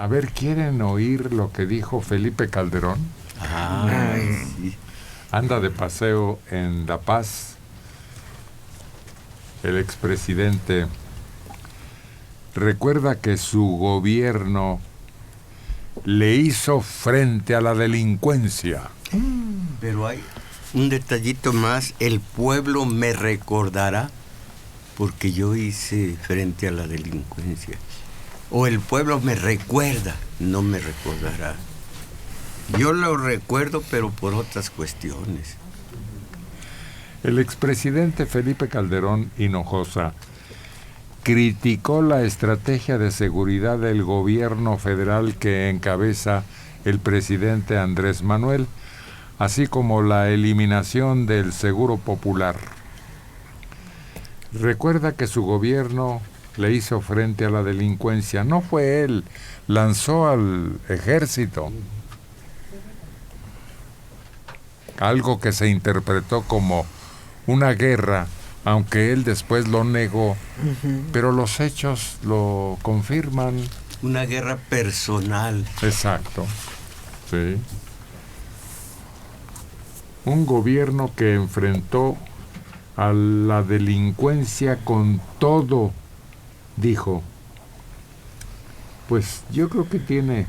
A ver, ¿quieren oír lo que dijo Felipe Calderón? Sí. Anda de paseo en La Paz. El expresidente recuerda que su gobierno le hizo frente a la delincuencia. Pero hay un detallito más, el pueblo me recordará porque yo hice frente a la delincuencia. O el pueblo me recuerda, no me recordará. Yo lo recuerdo, pero por otras cuestiones. El expresidente Felipe Calderón Hinojosa criticó la estrategia de seguridad del gobierno federal que encabeza el presidente Andrés Manuel, así como la eliminación del Seguro Popular. Recuerda que su gobierno le hizo frente a la delincuencia. No fue él, lanzó al ejército. Algo que se interpretó como una guerra, aunque él después lo negó, pero los hechos lo confirman. Una guerra personal. Exacto, sí. Un gobierno que enfrentó a la delincuencia con todo, dijo. Pues yo creo que tiene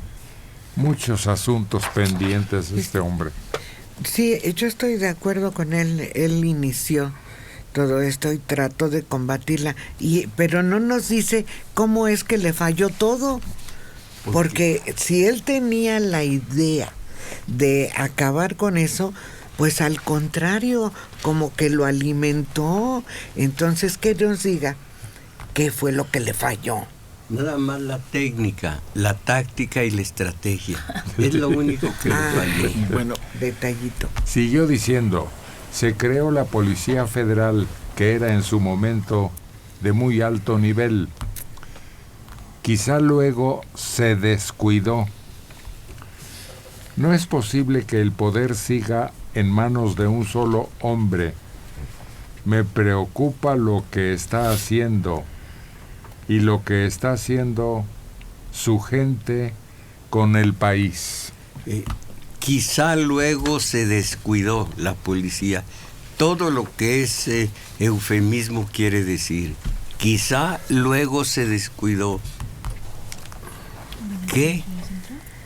muchos asuntos pendientes este hombre. Sí, yo estoy de acuerdo con él. Él inició todo esto y trató de combatirla, pero no nos dice cómo es que le falló todo. Porque si él tenía la idea de acabar con eso, pues al contrario, como que lo alimentó. Entonces, que nos diga qué fue lo que le falló. Nada más la técnica, la táctica y la estrategia. Es lo único que le falló. Bueno, detallito. Siguió diciendo, se creó la Policía Federal, que era en su momento de muy alto nivel. Quizá luego se descuidó. No es posible que el poder siga en manos de un solo hombre. Me preocupa lo que está haciendo y lo que está haciendo su gente con el país. Quizá luego se descuidó la policía. Todo lo que es eufemismo quiere decir, quizá luego se descuidó. ¿Qué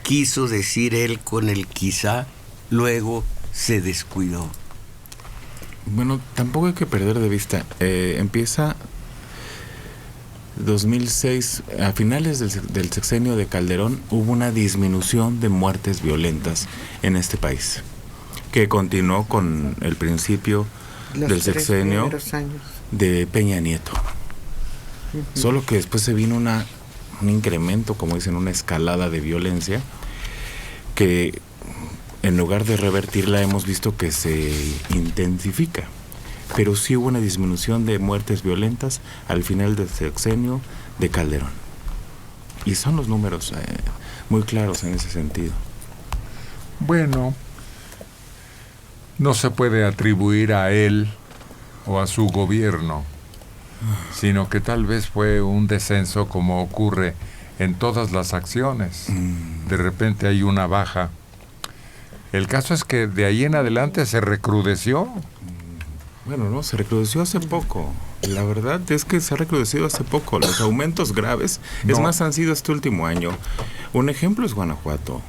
quiso decir él con el quizá luego se descuidó? Bueno, tampoco hay que perder de vista. Empieza 2006, a finales del sexenio de Calderón, hubo una disminución de muertes violentas en este país, que continuó con el principio del sexenio de Peña Nieto. Solo que después se vino un incremento, como dicen, una escalada de violencia, que en lugar de revertirla hemos visto que se intensifica. Pero sí hubo una disminución de muertes violentas al final del sexenio de Calderón. Y son los números muy claros en ese sentido. Bueno, no se puede atribuir a él o a su gobierno, sino que tal vez fue un descenso como ocurre en todas las acciones. De repente hay una baja. El caso es que de ahí en adelante se recrudeció. Bueno, no, se recrudeció hace poco. La verdad es que se ha recrudecido hace poco. Los aumentos graves, es más, han sido este último año. Un ejemplo es Guanajuato.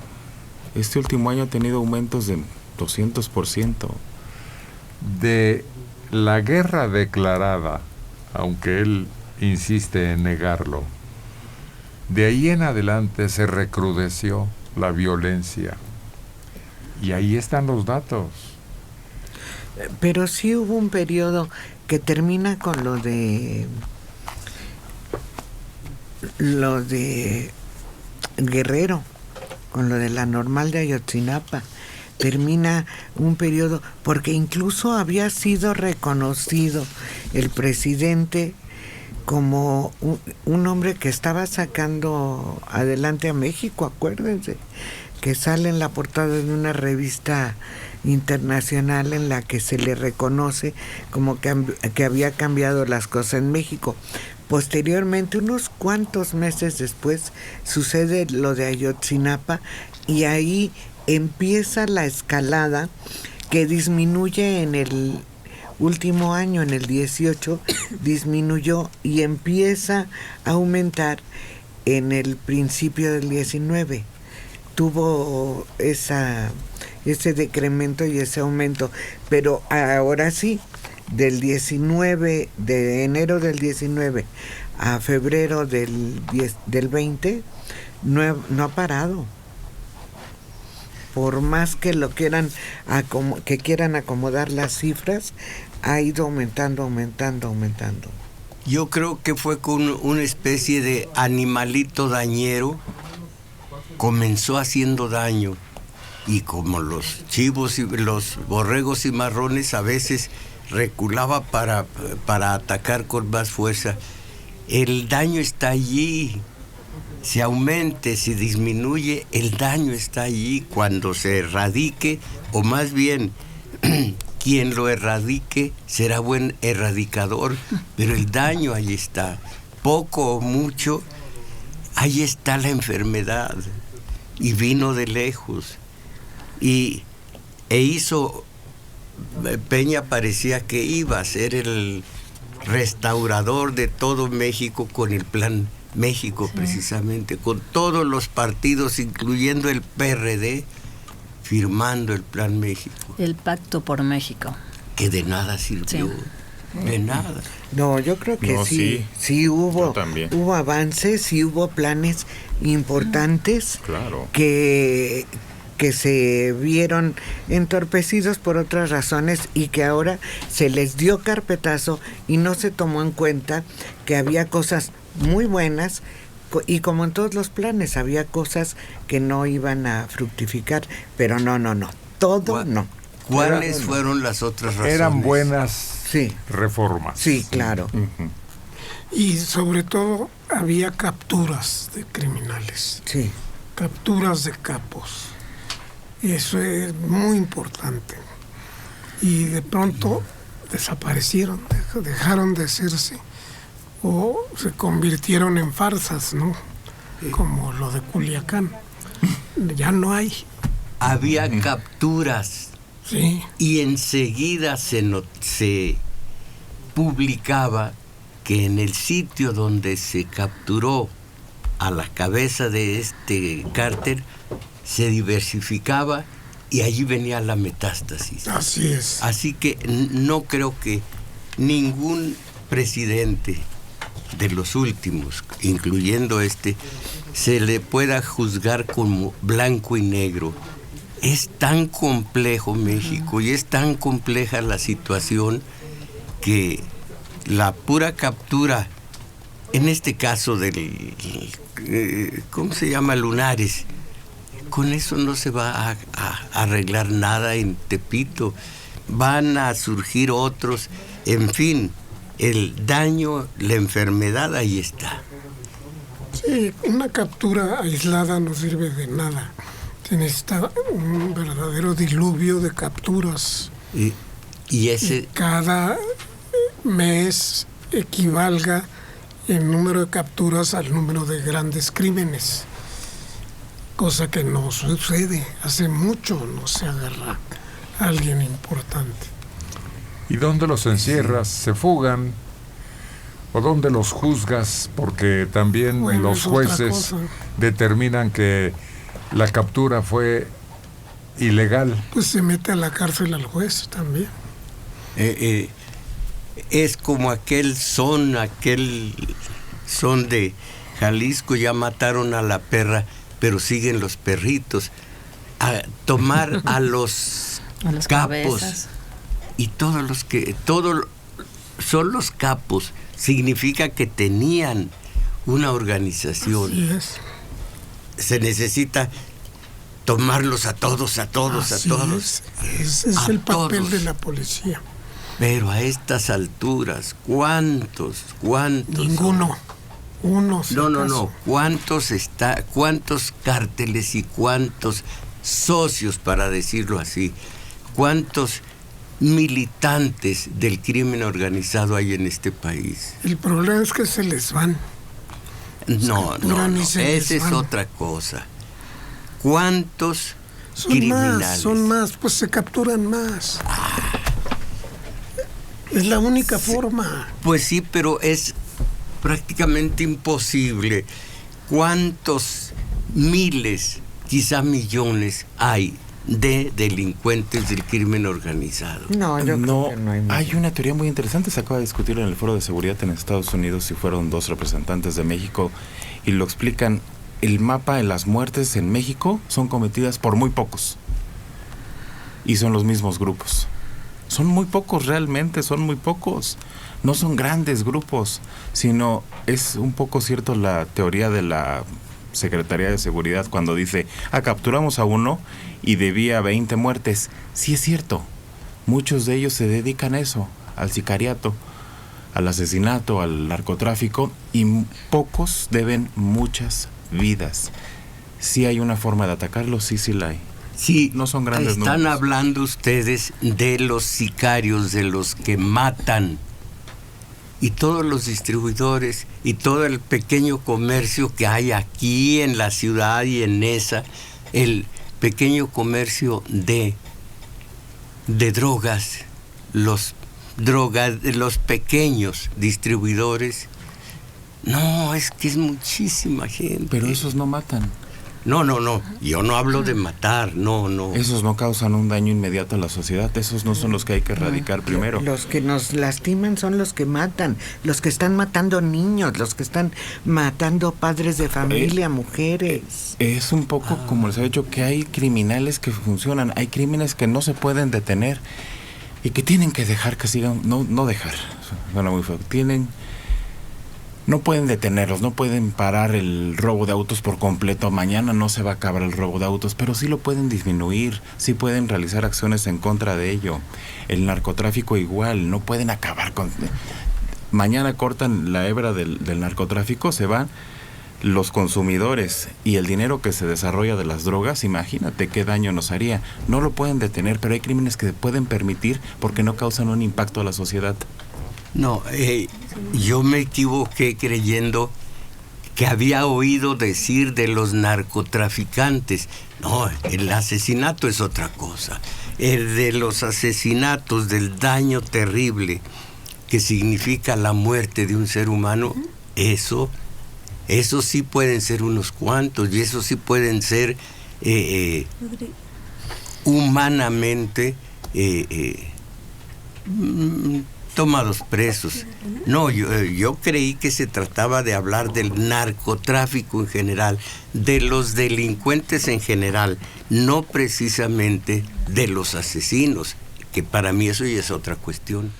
Este último año ha tenido aumentos de 200%. De la guerra declarada, aunque él insiste en negarlo, de ahí en adelante se recrudeció la violencia. Y ahí están los datos. Pero sí hubo un periodo que termina con lo de Guerrero, con lo de la normal de Ayotzinapa. Termina un periodo, porque incluso había sido reconocido el presidente como un hombre que estaba sacando adelante a México, acuérdense, que sale en la portada de una revista internacional en la que se le reconoce como que había cambiado las cosas en México. Posteriormente, unos cuantos meses después, sucede lo de Ayotzinapa y ahí empieza la escalada que disminuye en el último año, en el 18, disminuyó y empieza a aumentar en el principio del 19. Tuvo ese decremento y ese aumento, pero ahora sí, del 19, de enero del 19 a febrero del 20, no ha parado. Por más que lo quieran acomodar las cifras, ha ido aumentando. Yo creo que fue con una especie de animalito dañero, comenzó haciendo daño, y como los chivos y los borregos cimarrones a veces reculaba para atacar con más fuerza. El daño está allí, se aumente, se disminuye, el daño está allí. Cuando se erradique, o más bien quien lo erradique será buen erradicador, pero el daño ahí está, poco o mucho, ahí está la enfermedad, y vino de lejos, e hizo, Peña parecía que iba a ser el restaurador de todo México con el Plan México, precisamente, con todos los partidos, incluyendo el PRD, firmando el Plan México. El Pacto por México. Que de nada sirvió, de nada. No, yo creo que sí hubo avances, sí hubo planes importantes, claro, que se vieron entorpecidos por otras razones y que ahora se les dio carpetazo y no se tomó en cuenta que había cosas muy buenas, y como en todos los planes había cosas que no iban a fructificar, pero no, todo no. ¿Cuáles fueron las otras razones? Eran buenas reformas. Sí, claro. Uh-huh. Y sobre todo había capturas de criminales. Sí. Capturas de capos. Eso es muy importante. Y de pronto desaparecieron, dejaron de hacerse, o se convirtieron en farsas, ¿no? Como lo de Culiacán. Ya no hay. Había capturas. Sí. Y enseguida se publicaba que en el sitio donde se capturó a la cabeza de este cártel se diversificaba y allí venía la metástasis. Así es. Así que no creo que ningún presidente de los últimos, incluyendo se le pueda juzgar como blanco y negro. Es tan complejo México y es tan compleja la situación que la pura captura, en este caso del, ¿cómo se llama? Lunares, con eso no se va a arreglar nada en Tepito. Van a surgir otros, en fin, el daño, la enfermedad ahí está. Sí, una captura aislada no sirve de nada. Se necesita un verdadero diluvio de capturas. Y ese... Y cada mes equivalga el número de capturas al número de grandes crímenes. Cosa que no sucede. Hace mucho no se agarra a alguien importante. ¿Y dónde los encierras? ¿Se fugan? ¿O dónde los juzgas? Porque también los jueces determinan que la captura fue ilegal. Pues se mete a la cárcel al juez también. Es como aquel son de Jalisco, ya mataron a la perra, pero siguen los perritos. A tomar a los capos cabezas. Y todos son los capos, significa que tenían una organización. Así es. Se necesita tomarlos a todos. Así es. Ese es el papel todos. de la policía. Pero a estas alturas, ¿cuántos? Ninguno. Uno. No. ¿Cuántos cárteles y cuántos socios, para decirlo así? ¿Cuántos militantes del crimen organizado hay en este país? El problema es que se les van. No, capturan y se les esa es van. otra cosa. ¿Cuántos criminales? Son más, pues se capturan más. Es la única forma. Pues sí, pero es prácticamente imposible. ¿Cuántos miles, quizá millones hay de delincuentes del crimen organizado? No, yo creo que no hay hay mucho. una teoría muy interesante, se acaba de discutir en el Foro de Seguridad en Estados Unidos y fueron 2 representantes de México y lo explican. El mapa de las muertes en México son cometidas por muy pocos y son los mismos grupos. Son muy pocos realmente, son muy pocos. No son grandes grupos, sino es un poco cierto la teoría de la Secretaría de Seguridad cuando dice, capturamos a uno y debía 20 muertes. Sí es cierto, muchos de ellos se dedican a eso, al sicariato, al asesinato, al narcotráfico, y pocos deben muchas vidas. Sí hay una forma de atacarlos, sí la hay. Sí, No son grandes están números. hablando ustedes de los sicarios, de los que matan. Y todos los distribuidores y todo el pequeño comercio que hay aquí en la ciudad y en esa, el pequeño comercio de drogas, los pequeños distribuidores. No, es que es muchísima gente. Pero esos no matan. No, yo no hablo de matar, no. Esos no causan un daño inmediato a la sociedad, esos no son los que hay que erradicar primero. Los que nos lastiman son los que matan, los que están matando niños, los que están matando padres de familia, mujeres. Es un poco como les he dicho, que hay criminales que funcionan, hay crímenes que no se pueden detener y que tienen que dejar que sigan, no dejar, suena muy feo, no pueden detenerlos, no pueden parar el robo de autos por completo. Mañana no se va a acabar el robo de autos, pero sí lo pueden disminuir, sí pueden realizar acciones en contra de ello. El narcotráfico igual, no pueden acabar con... Mañana cortan la hebra del narcotráfico, se van los consumidores y el dinero que se desarrolla de las drogas, imagínate qué daño nos haría. No lo pueden detener, pero hay crímenes que se pueden permitir porque no causan un impacto a la sociedad. No, yo me equivoqué creyendo que había oído decir de los narcotraficantes. No, el asesinato es otra cosa. El de los asesinatos, del daño terrible que significa la muerte de un ser humano, eso sí pueden ser unos cuantos y eso sí pueden ser humanamente tomados presos. No, yo creí que se trataba de hablar del narcotráfico en general, de los delincuentes en general, no precisamente de los asesinos, que para mí eso ya es otra cuestión.